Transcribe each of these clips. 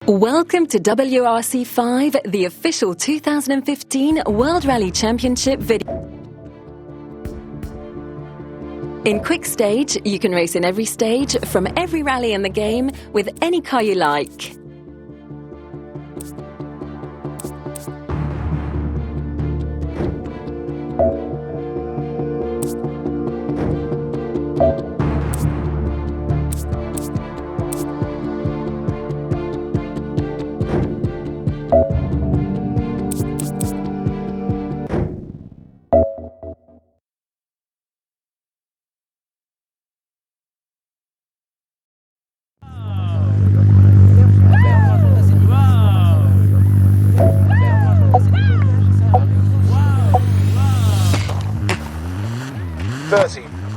Welcome to WRC5, the official 2015 World Rally Championship video. In Quick Stage, you can race in every stage, from every rally in the game, with any car you like.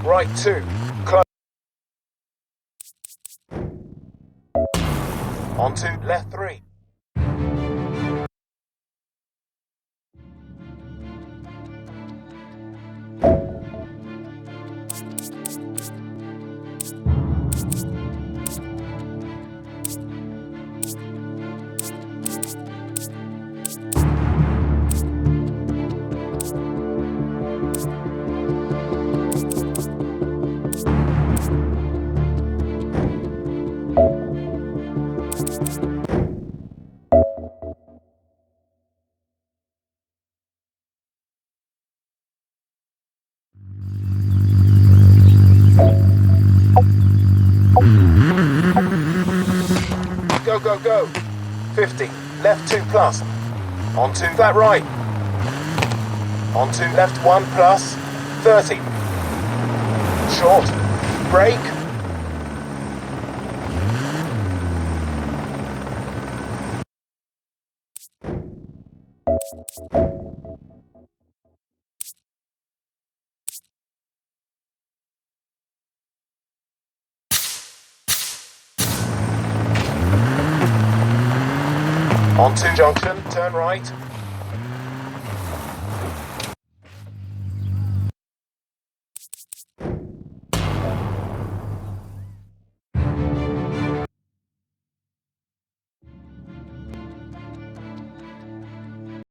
Right 2, close. On 2, left 3. Go, go, go. 50, left 2 plus. On 2, flat right. On 2, left 1 plus. 30. Short. Brake. On 2 junction, turn right.